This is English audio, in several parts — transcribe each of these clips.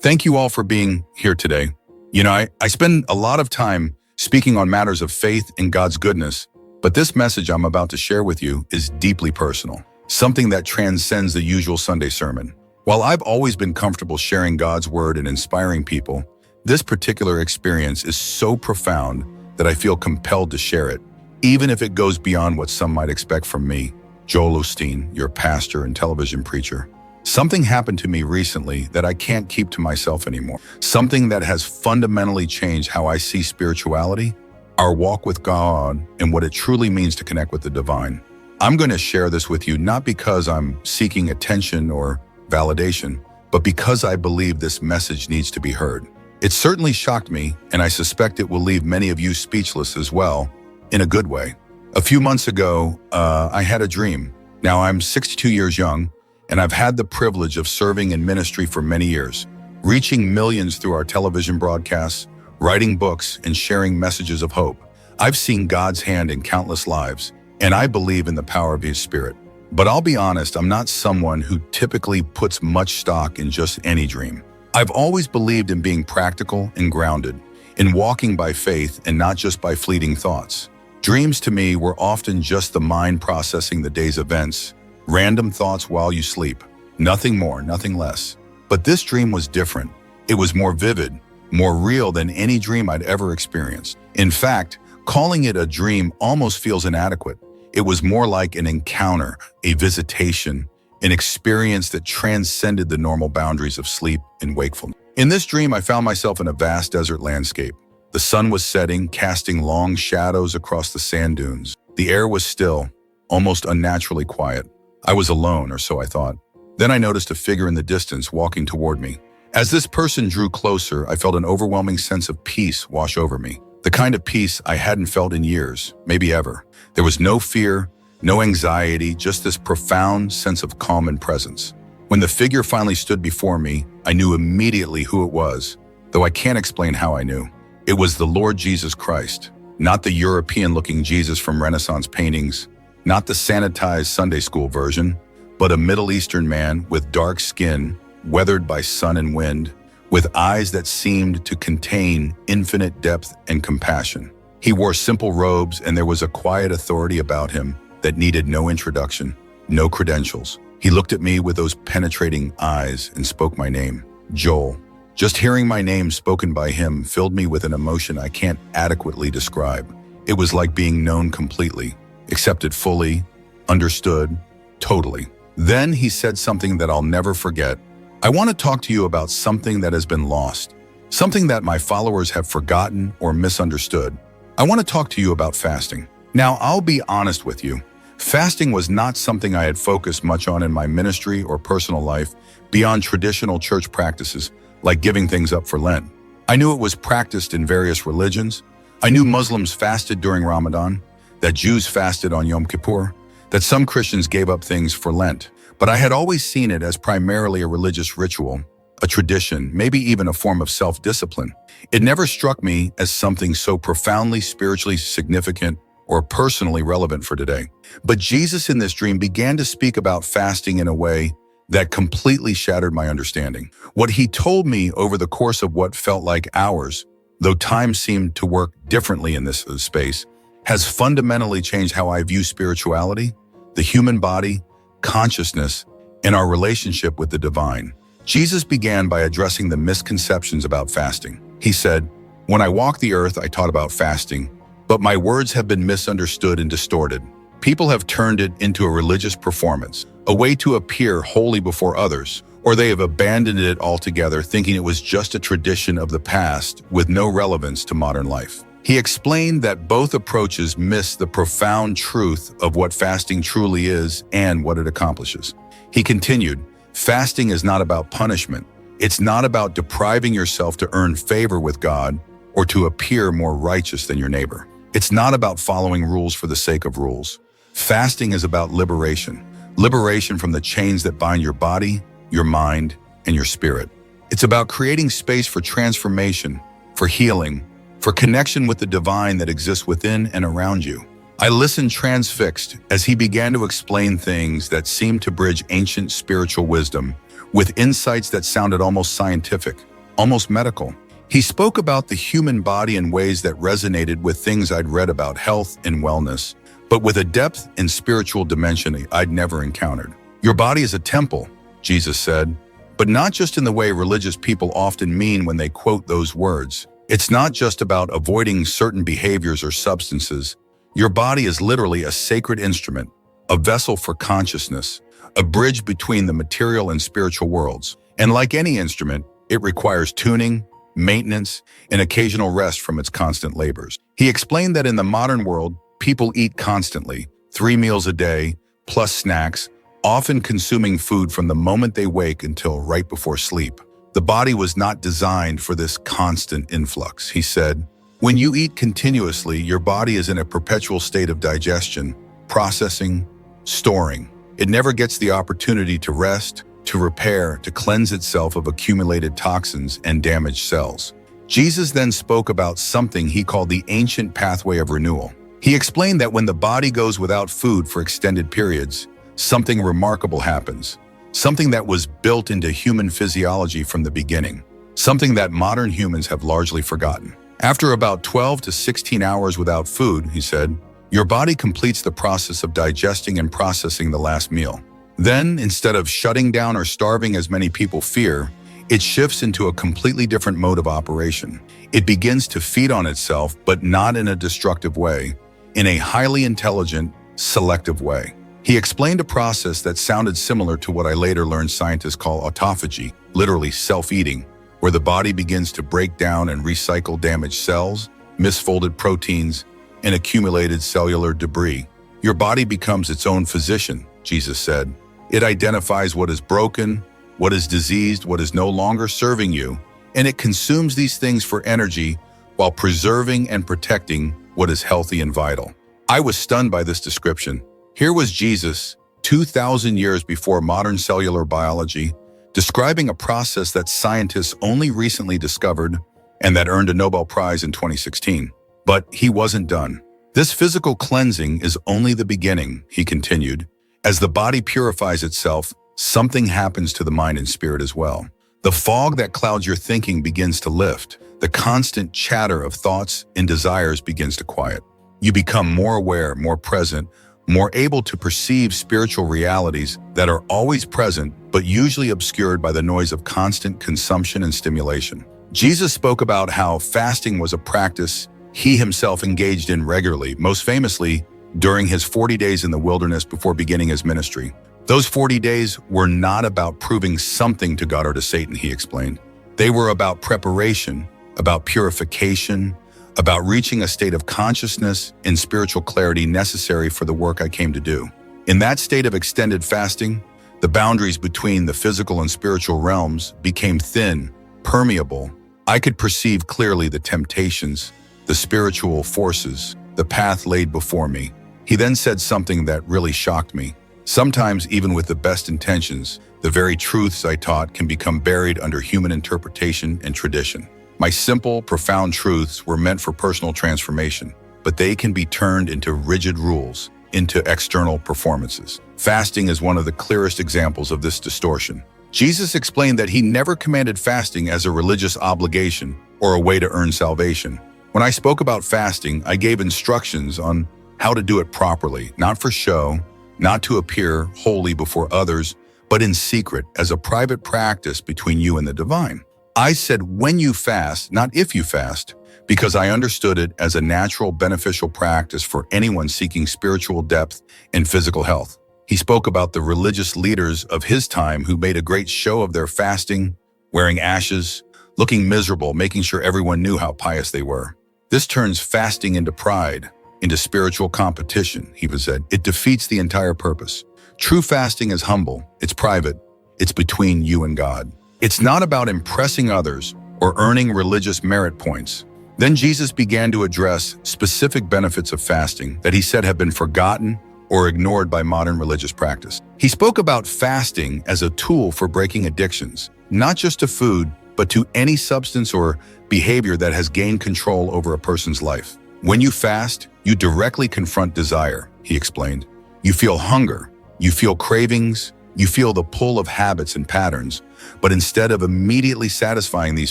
Thank you all for being here today. I spend a lot of time speaking on matters of faith and God's goodness, but this message I'm about to share with you is deeply personal, something that transcends the usual Sunday sermon. While I've always been comfortable sharing God's word and inspiring people, this particular experience is so profound that I feel compelled to share it, even if it goes beyond what some might expect from me, Joel Osteen, your pastor and television preacher. Something happened to me recently that I can't keep to myself anymore. Something that has fundamentally changed how I see spirituality, our walk with God, and what it truly means to connect with the divine. I'm going to share this with you not because I'm seeking attention or validation, but because I believe this message needs to be heard. It certainly shocked me, and I suspect it will leave many of you speechless as well, in a good way. A few months ago, I had a dream. Now I'm 62 years young, and I've had the privilege of serving in ministry for many years, reaching millions through our television broadcasts, writing books, and sharing messages of hope. I've seen God's hand in countless lives, and I believe in the power of His Spirit. But I'll be honest, I'm not someone who typically puts much stock in just any dream. I've always believed in being practical and grounded, in walking by faith and not just by fleeting thoughts. Dreams to me were often just the mind processing the day's events, random thoughts while you sleep. Nothing more, nothing less. But this dream was different. It was more vivid, more real than any dream I'd ever experienced. In fact, calling it a dream almost feels inadequate. It was more like an encounter, a visitation, an experience that transcended the normal boundaries of sleep and wakefulness. In this dream, I found myself in a vast desert landscape. The sun was setting, casting long shadows across the sand dunes. The air was still, almost unnaturally quiet. I was alone, or so I thought. Then I noticed a figure in the distance walking toward me. As this person drew closer, I felt an overwhelming sense of peace wash over me. The kind of peace I hadn't felt in years, maybe ever. There was no fear, no anxiety, just this profound sense of calm and presence. When the figure finally stood before me, I knew immediately who it was, though I can't explain how I knew. It was the Lord Jesus Christ, not the European-looking Jesus from Renaissance paintings, not the sanitized Sunday school version, but a Middle Eastern man with dark skin, weathered by sun and wind, with eyes that seemed to contain infinite depth and compassion. He wore simple robes, and there was a quiet authority about him that needed no introduction, no credentials. He looked at me with those penetrating eyes and spoke my name, Joel. Just hearing my name spoken by him filled me with an emotion I can't adequately describe. It was like being known completely, accepted fully, understood, totally. Then he said something that I'll never forget. I want to talk to you about something that has been lost, something that my followers have forgotten or misunderstood. I want to talk to you about fasting. Now, I'll be honest with you. Fasting was not something I had focused much on in my ministry or personal life beyond traditional church practices, like giving things up for Lent. I knew it was practiced in various religions. I knew Muslims fasted during Ramadan, that Jews fasted on Yom Kippur, that some Christians gave up things for Lent. But I had always seen it as primarily a religious ritual, a tradition, maybe even a form of self-discipline. It never struck me as something so profoundly spiritually significant or personally relevant for today. But Jesus in this dream began to speak about fasting in a way that completely shattered my understanding. What he told me over the course of what felt like hours, though time seemed to work differently in this space, has fundamentally changed how I view spirituality, the human body, consciousness, and our relationship with the divine. Jesus began by addressing the misconceptions about fasting. He said, "When I walked the earth, I taught about fasting, but my words have been misunderstood and distorted. People have turned it into a religious performance, a way to appear holy before others, or they have abandoned it altogether, thinking it was just a tradition of the past with no relevance to modern life." He explained that both approaches miss the profound truth of what fasting truly is and what it accomplishes. He continued, "Fasting is not about punishment. It's not about depriving yourself to earn favor with God or to appear more righteous than your neighbor. It's not about following rules for the sake of rules. Fasting is about liberation. Liberation from the chains that bind your body, your mind, and your spirit. It's about creating space for transformation, for healing, for connection with the divine that exists within and around you. I listened transfixed as he began to explain things that seemed to bridge ancient spiritual wisdom with insights that sounded almost scientific. almost medical. He spoke about the human body in ways that resonated with things I'd read about health and wellness, but with a depth and spiritual dimension I'd never encountered. Your body is a temple, Jesus said, but not just in the way religious people often mean when they quote those words. It's not just about avoiding certain behaviors or substances. Your body is literally a sacred instrument, a vessel for consciousness, a bridge between the material and spiritual worlds. And like any instrument, it requires tuning, maintenance, and occasional rest from its constant labors. He explained that in the modern world, people eat constantly, 3 meals a day, plus snacks, often consuming food from the moment they wake until right before sleep. The body was not designed for this constant influx, he said. When you eat continuously, your body is in a perpetual state of digestion, processing, storing. It never gets the opportunity to rest, to repair, to cleanse itself of accumulated toxins and damaged cells. Jesus then spoke about something he called the ancient pathway of renewal. He explained that when the body goes without food for extended periods, something remarkable happens, something that was built into human physiology from the beginning, something that modern humans have largely forgotten. After about 12 to 16 hours without food, he said, your body completes the process of digesting and processing the last meal. Then, instead of shutting down or starving as many people fear, it shifts into a completely different mode of operation. It begins to feed on itself, but not in a destructive way, in a highly intelligent, selective way. He explained a process that sounded similar to what I later learned scientists call autophagy, literally self-eating, where the body begins to break down and recycle damaged cells, misfolded proteins, and accumulated cellular debris. Your body becomes its own physician, Jesus said. It identifies what is broken, what is diseased, what is no longer serving you, and it consumes these things for energy while preserving and protecting what is healthy and vital. I was stunned by this description. Here was Jesus, 2,000 years before modern cellular biology, describing a process that scientists only recently discovered and that earned a Nobel Prize in 2016. But he wasn't done. This physical cleansing is only the beginning, he continued. As the body purifies itself, something happens to the mind and spirit as well. The fog that clouds your thinking begins to lift. The constant chatter of thoughts and desires begins to quiet. You become more aware, more present, more able to perceive spiritual realities that are always present but usually obscured by the noise of constant consumption and stimulation. Jesus spoke about how fasting was a practice he himself engaged in regularly, most famously during his 40 days in the wilderness before beginning his ministry. Those 40 days were not about proving something to God or to Satan, he explained. They were about preparation, about purification, about reaching a state of consciousness and spiritual clarity necessary for the work I came to do. In that state of extended fasting, the boundaries between the physical and spiritual realms became thin, permeable. I could perceive clearly the temptations, the spiritual forces, the path laid before me. He then said something that really shocked me. Sometimes, even with the best intentions, the very truths I taught can become buried under human interpretation and tradition. My simple, profound truths were meant for personal transformation, but they can be turned into rigid rules, into external performances. Fasting is one of the clearest examples of this distortion. Jesus explained that he never commanded fasting as a religious obligation or a way to earn salvation. When I spoke about fasting, I gave instructions on how to do it properly, not for show, not to appear holy before others, but in secret as a private practice between you and the divine. I said when you fast, not if you fast, because I understood it as a natural, beneficial practice for anyone seeking spiritual depth and physical health. He spoke about the religious leaders of his time who made a great show of their fasting, wearing ashes, looking miserable, making sure everyone knew how pious they were. This turns fasting into pride, into spiritual competition, he said. It defeats the entire purpose. True fasting is humble, it's private, it's between you and God. It's not about impressing others or earning religious merit points. Then Jesus began to address specific benefits of fasting that he said have been forgotten or ignored by modern religious practice. He spoke about fasting as a tool for breaking addictions, not just to food, but to any substance or behavior that has gained control over a person's life. When you fast, you directly confront desire, he explained. You feel hunger, you feel cravings, you feel the pull of habits and patterns, But instead of immediately satisfying these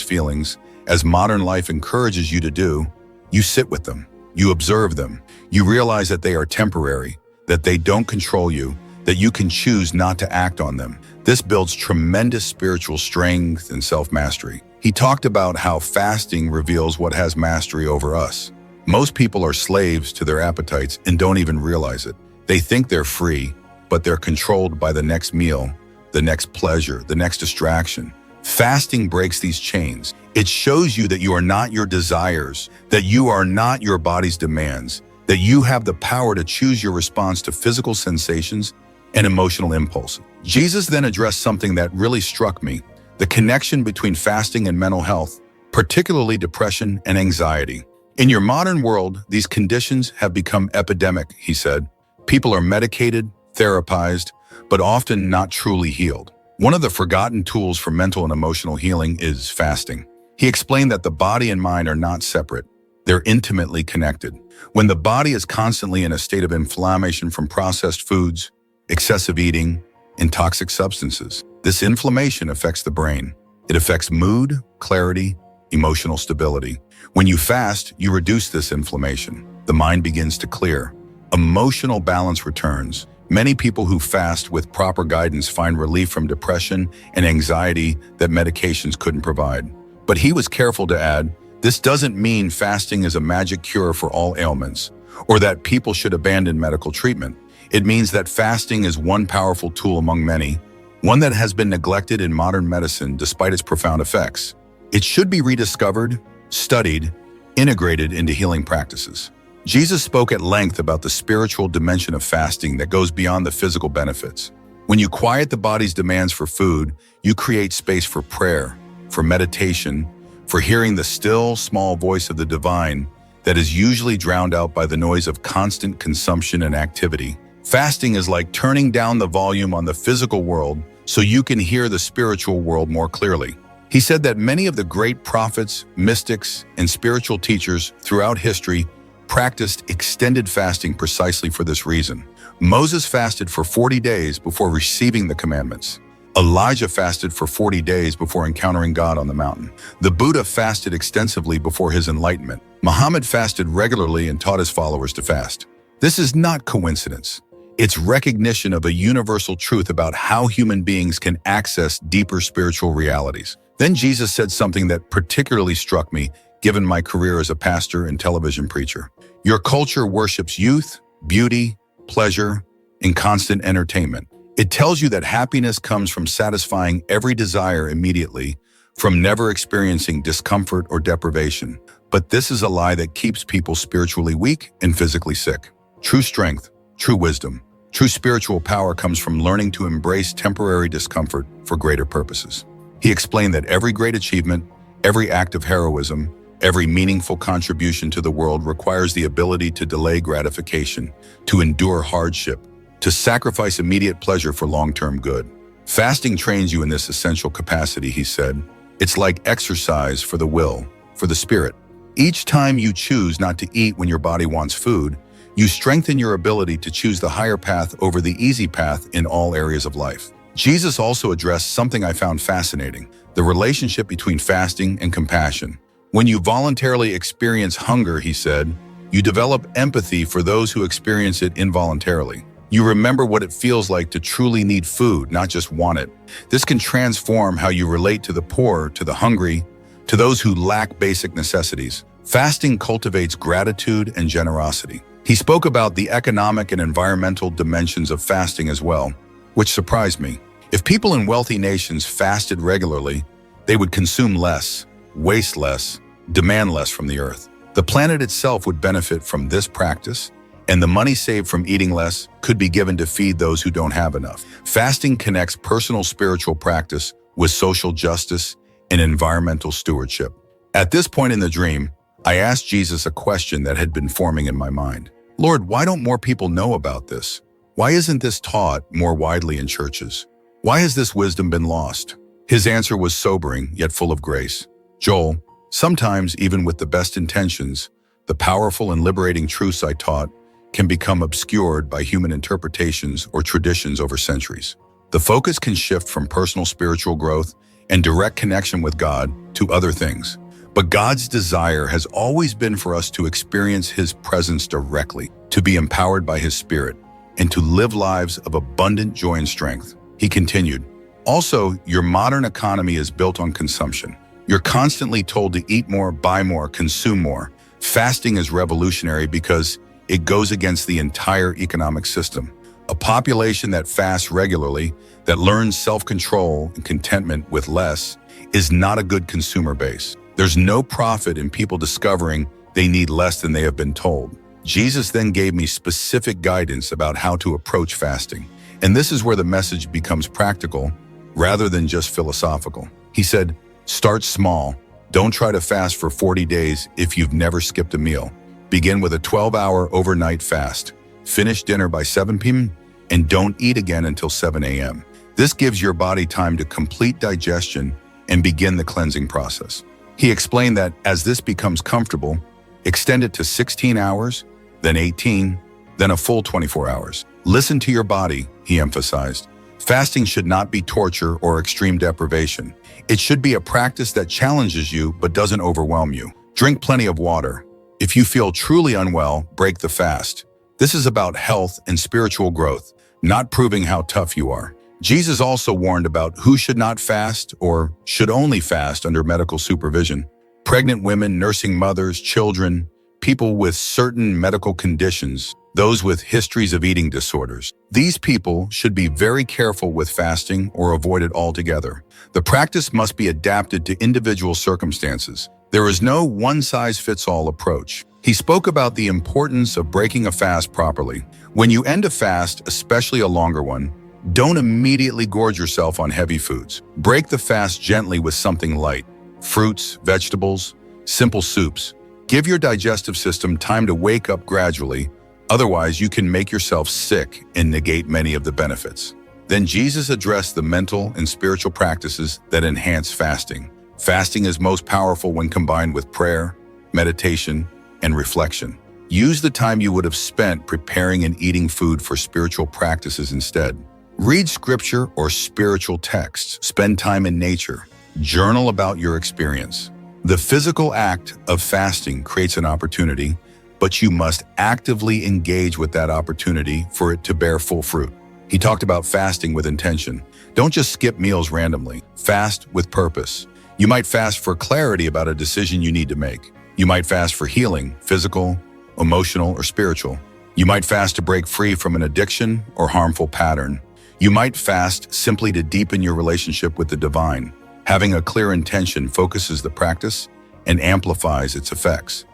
feelings, as modern life encourages you to do, you sit with them, you observe them, you realize that they are temporary, that they don't control you, that you can choose not to act on them. This builds tremendous spiritual strength and self-mastery. He talked about how fasting reveals what has mastery over us. Most people are slaves to their appetites and don't even realize it. They think they're free, but they're controlled by the next meal, the next pleasure, the next distraction. Fasting breaks these chains. It shows you that you are not your desires, that you are not your body's demands, that you have the power to choose your response to physical sensations and emotional impulses. Jesus then addressed something that really struck me: the connection between fasting and mental health, particularly depression and anxiety. In your modern world, these conditions have become epidemic, he said. People are medicated, therapized, but often not truly healed. One of the forgotten tools for mental and emotional healing is fasting. He explained that the body and mind are not separate. They're intimately connected. When the body is constantly in a state of inflammation from processed foods, excessive eating, and toxic substances, this inflammation affects the brain. It affects mood, clarity, emotional stability. When you fast, you reduce this inflammation. The mind begins to clear. Emotional balance returns. Many people who fast with proper guidance find relief from depression and anxiety that medications couldn't provide. But he was careful to add, this doesn't mean fasting is a magic cure for all ailments, or that people should abandon medical treatment. It means that fasting is one powerful tool among many, one that has been neglected in modern medicine despite its profound effects. It should be rediscovered, studied, integrated into healing practices. Jesus spoke at length about the spiritual dimension of fasting that goes beyond the physical benefits. When you quiet the body's demands for food, you create space for prayer, for meditation, for hearing the still, small voice of the divine that is usually drowned out by the noise of constant consumption and activity. Fasting is like turning down the volume on the physical world so you can hear the spiritual world more clearly. He said that many of the great prophets, mystics, and spiritual teachers throughout history practiced extended fasting precisely for this reason. Moses fasted for 40 days before receiving the commandments. Elijah fasted for 40 days before encountering God on the mountain. The Buddha fasted extensively before his enlightenment. Muhammad fasted regularly and taught his followers to fast. This is not coincidence. It's recognition of a universal truth about how human beings can access deeper spiritual realities. Then Jesus said something that particularly struck me, given my career as a pastor and television preacher. Your culture worships youth, beauty, pleasure, and constant entertainment. It tells you that happiness comes from satisfying every desire immediately, from never experiencing discomfort or deprivation. But this is a lie that keeps people spiritually weak and physically sick. True strength, true wisdom, true spiritual power comes from learning to embrace temporary discomfort for greater purposes. He explained that every great achievement, every act of heroism, every meaningful contribution to the world requires the ability to delay gratification, to endure hardship, to sacrifice immediate pleasure for long-term good. Fasting trains you in this essential capacity, he said. It's like exercise for the will, for the spirit. Each time you choose not to eat when your body wants food, you strengthen your ability to choose the higher path over the easy path in all areas of life. Jesus also addressed something I found fascinating: the relationship between fasting and compassion. When you voluntarily experience hunger, he said, you develop empathy for those who experience it involuntarily. You remember what it feels like to truly need food, not just want it. This can transform how you relate to the poor, to the hungry, to those who lack basic necessities. Fasting cultivates gratitude and generosity. He spoke about the economic and environmental dimensions of fasting as well, which surprised me. If people in wealthy nations fasted regularly, they would consume less, waste less, demand less from the earth. The planet itself would benefit from this practice, and the money saved from eating less could be given to feed those who don't have enough. Fasting connects personal spiritual practice with social justice and environmental stewardship. At this point in the dream, I asked Jesus a question that had been forming in my mind. Lord, why don't more people know about this? Why isn't this taught more widely in churches? Why has this wisdom been lost? His answer was sobering, yet full of grace. Joel, sometimes even with the best intentions, the powerful and liberating truths I taught can become obscured by human interpretations or traditions over centuries. The focus can shift from personal spiritual growth and direct connection with God to other things. But God's desire has always been for us to experience His presence directly, to be empowered by His Spirit, and to live lives of abundant joy and strength. He continued, also, your modern economy is built on consumption. You're constantly told to eat more, buy more, consume more. Fasting is revolutionary because it goes against the entire economic system. A population that fasts regularly, that learns self-control and contentment with less, is not a good consumer base. There's no profit in people discovering they need less than they have been told. Jesus then gave me specific guidance about how to approach fasting. And this is where the message becomes practical rather than just philosophical. He said, start small. Don't try to fast for 40 days if you've never skipped a meal. Begin with a 12-hour overnight fast. Finish dinner by 7 p.m. and don't eat again until 7 a.m. This gives your body time to complete digestion and begin the cleansing process. He explained that as this becomes comfortable, extend it to 16 hours, then 18, then a full 24 hours. Listen to your body, he emphasized. Fasting should not be torture or extreme deprivation. It should be a practice that challenges you but doesn't overwhelm you. Drink plenty of water. If you feel truly unwell, break the fast. This is about health and spiritual growth, not proving how tough you are. Jesus also warned about who should not fast or should only fast under medical supervision. Pregnant women, nursing mothers, children, people with certain medical conditions, those with histories of eating disorders. These people should be very careful with fasting or avoid it altogether. The practice must be adapted to individual circumstances. There is no one-size-fits-all approach. He spoke about the importance of breaking a fast properly. When you end a fast, especially a longer one, don't immediately gorge yourself on heavy foods. Break the fast gently with something light. Fruits, vegetables, simple soups. Give your digestive system time to wake up gradually. Otherwise, you can make yourself sick and negate many of the benefits. Then Jesus addressed the mental and spiritual practices that enhance fasting. Fasting is most powerful when combined with prayer, meditation, and reflection. Use the time you would have spent preparing and eating food for spiritual practices instead. Read scripture or spiritual texts. Spend time in nature. Journal about your experience. The physical act of fasting creates an opportunity, but you must actively engage with that opportunity for it to bear full fruit. He talked about fasting with intention. Don't just skip meals randomly. Fast with purpose. You might fast for clarity about a decision you need to make. You might fast for healing, physical, emotional, or spiritual. You might fast to break free from an addiction or harmful pattern. You might fast simply to deepen your relationship with the divine. Having a clear intention focuses the practice and amplifies its effects.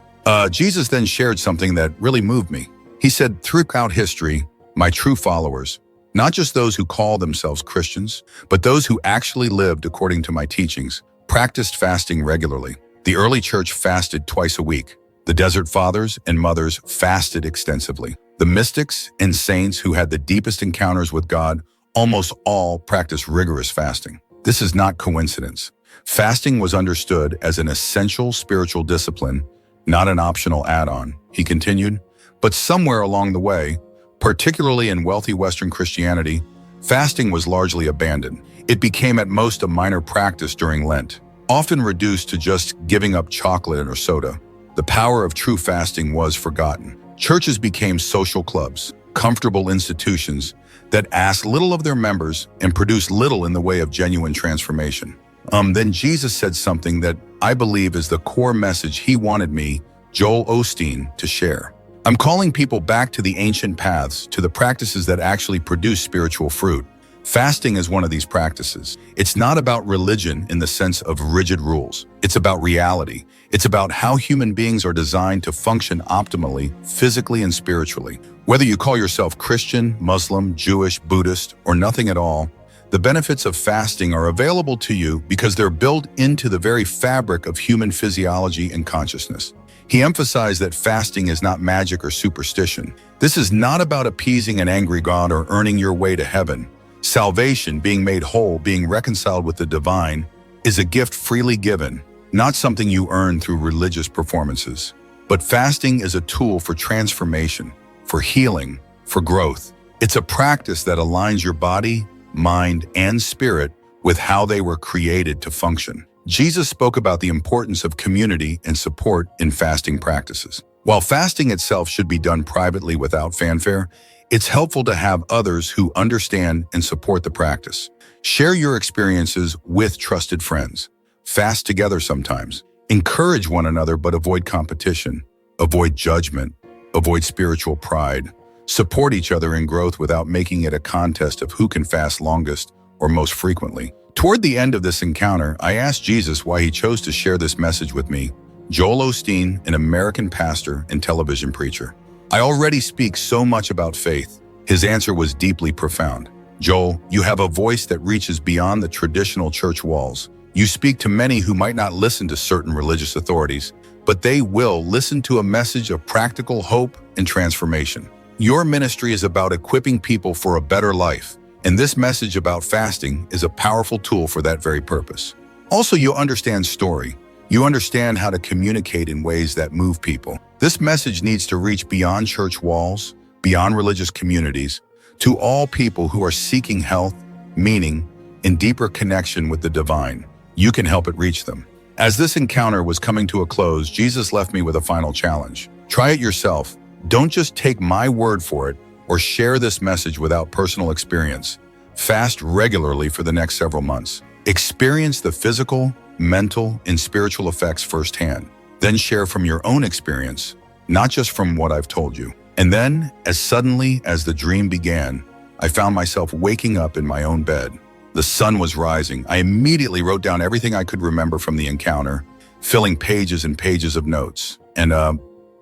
Jesus then shared something that really moved me. He said, throughout history, my true followers, not just those who call themselves Christians, but those who actually lived according to my teachings, practiced fasting regularly. The early church fasted twice a week. The desert fathers and mothers fasted extensively. The mystics and saints who had the deepest encounters with God almost all practiced rigorous fasting. This is not coincidence. Fasting was understood as an essential spiritual discipline, not an optional add-on, he continued. But somewhere along the way, particularly in wealthy Western Christianity, fasting was largely abandoned. It became at most a minor practice during Lent, often reduced to just giving up chocolate or soda. The power of true fasting was forgotten. Churches became social clubs, comfortable institutions that asked little of their members and produced little in the way of genuine transformation. Then Jesus said something that I believe is the core message he wanted me, Joel Osteen, to share. I'm calling people back to the ancient paths, to the practices that actually produce spiritual fruit. Fasting is one of these practices. It's not about religion in the sense of rigid rules. It's about reality. It's about how human beings are designed to function optimally, physically and spiritually. Whether you call yourself Christian, Muslim, Jewish, Buddhist, or nothing at all, the benefits of fasting are available to you because they're built into the very fabric of human physiology and consciousness. He emphasized that fasting is not magic or superstition. This is not about appeasing an angry God or earning your way to heaven. Salvation, being made whole, being reconciled with the divine, is a gift freely given, not something you earn through religious performances. But fasting is a tool for transformation, for healing, for growth. It's a practice that aligns your body, mind, and spirit with how they were created to function. Jesus spoke about the importance of community and support in fasting practices. While fasting itself should be done privately without fanfare, it's helpful to have others who understand and support the practice. Share your experiences with trusted friends. Fast together sometimes. Encourage one another, but avoid competition. Avoid judgment. Avoid spiritual pride. Support each other in growth without making it a contest of who can fast longest or most frequently. Toward the end of this encounter, I asked Jesus why he chose to share this message with me, Joel Osteen, an American pastor and television preacher. I already speak so much about faith. His answer was deeply profound. Joel, you have a voice that reaches beyond the traditional church walls. You speak to many who might not listen to certain religious authorities, but they will listen to a message of practical hope and transformation. Your ministry is about equipping people for a better life, and this message about fasting is a powerful tool for that very purpose. Also, you understand story. You understand how to communicate in ways that move people. This message needs to reach beyond church walls, beyond religious communities, to all people who are seeking health, meaning, and deeper connection with the divine. You can help it reach them. As this encounter was coming to a close, Jesus left me with a final challenge. Try it yourself. Don't just take my word for it or share this message without personal experience. Fast regularly for the next several months. Experience the physical, mental, and spiritual effects firsthand. Then share from your own experience, not just from what I've told you. And then, as suddenly as the dream began, I found myself waking up in my own bed. The sun was rising. I immediately wrote down everything I could remember from the encounter, filling pages and pages of notes. And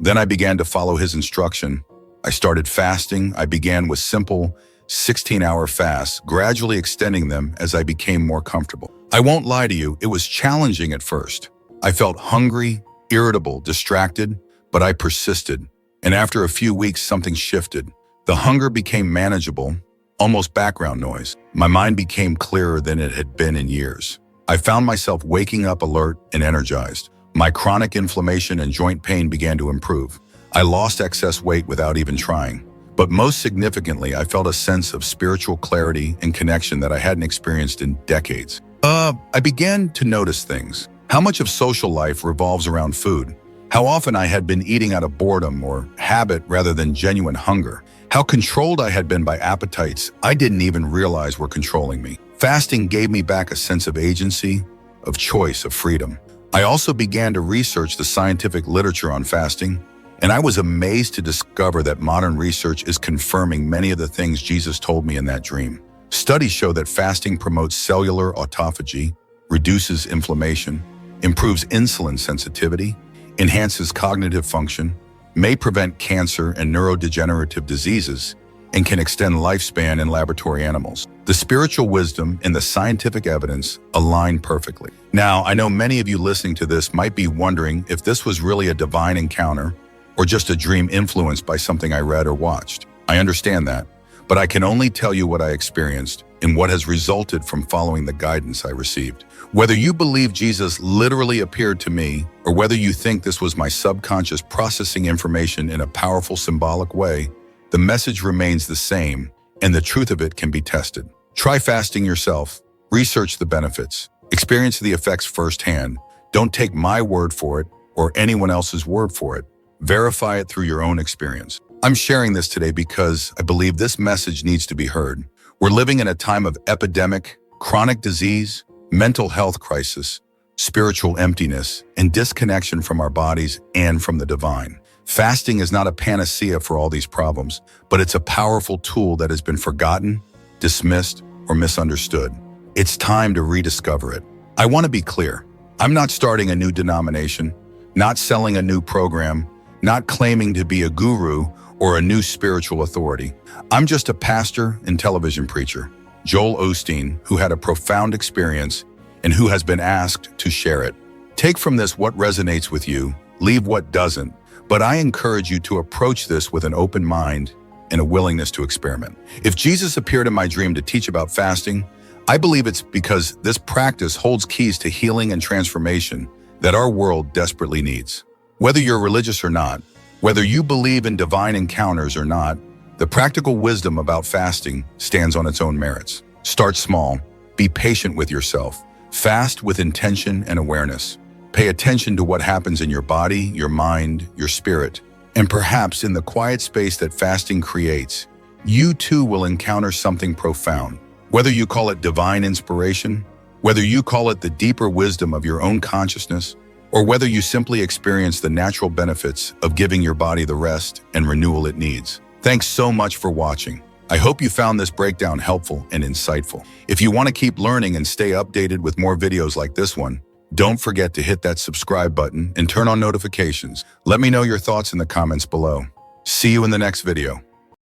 then I began to follow his instruction. I started fasting. I began with simple 16-hour fasts, gradually extending them as I became more comfortable. I won't lie to you, it was challenging at first. I felt hungry, irritable, distracted, but I persisted. And after a few weeks, something shifted. The hunger became manageable, almost background noise. My mind became clearer than it had been in years. I found myself waking up alert and energized. My chronic inflammation and joint pain began to improve. I lost excess weight without even trying. But most significantly, I felt a sense of spiritual clarity and connection that I hadn't experienced in decades. I began to notice things. How much of social life revolves around food? How often I had been eating out of boredom or habit rather than genuine hunger. How controlled I had been by appetites I didn't even realize were controlling me. Fasting gave me back a sense of agency, of choice, of freedom. I also began to research the scientific literature on fasting, and I was amazed to discover that modern research is confirming many of the things Jesus told me in that dream. Studies show that fasting promotes cellular autophagy, reduces inflammation, improves insulin sensitivity, enhances cognitive function, may prevent cancer and neurodegenerative diseases, and can extend lifespan in laboratory animals. The spiritual wisdom and the scientific evidence align perfectly. Now, I know many of you listening to this might be wondering if this was really a divine encounter or just a dream influenced by something I read or watched. I understand that, but I can only tell you what I experienced and what has resulted from following the guidance I received. Whether you believe Jesus literally appeared to me, or whether you think this was my subconscious processing information in a powerful symbolic way, the message remains the same, and the truth of it can be tested. Try fasting yourself, research the benefits, experience the effects firsthand. Don't take my word for it or anyone else's word for it. Verify it through your own experience. I'm sharing this today because I believe this message needs to be heard. We're living in a time of epidemic, chronic disease, mental health crisis, spiritual emptiness, and disconnection from our bodies and from the divine. Fasting is not a panacea for all these problems, but it's a powerful tool that has been forgotten, dismissed, or misunderstood. It's time to rediscover it. I want to be clear. I'm not starting a new denomination, not selling a new program, not claiming to be a guru or a new spiritual authority. I'm just a pastor and television preacher, Joel Osteen, who had a profound experience and who has been asked to share it. Take from this what resonates with you, leave what doesn't, but I encourage you to approach this with an open mind and a willingness to experiment. If Jesus appeared in my dream to teach about fasting, I believe it's because this practice holds keys to healing and transformation that our world desperately needs. Whether you're religious or not, whether you believe in divine encounters or not, the practical wisdom about fasting stands on its own merits. Start small. Be patient with yourself. Fast with intention and awareness. Pay attention to what happens in your body, your mind, your spirit. And perhaps in the quiet space that fasting creates, you too will encounter something profound. Whether you call it divine inspiration, whether you call it the deeper wisdom of your own consciousness, or whether you simply experience the natural benefits of giving your body the rest and renewal it needs. Thanks so much for watching. I hope you found this breakdown helpful and insightful. If you want to keep learning and stay updated with more videos like this one, don't forget to hit that subscribe button and turn on notifications. Let me know your thoughts in the comments below. See you in the next video.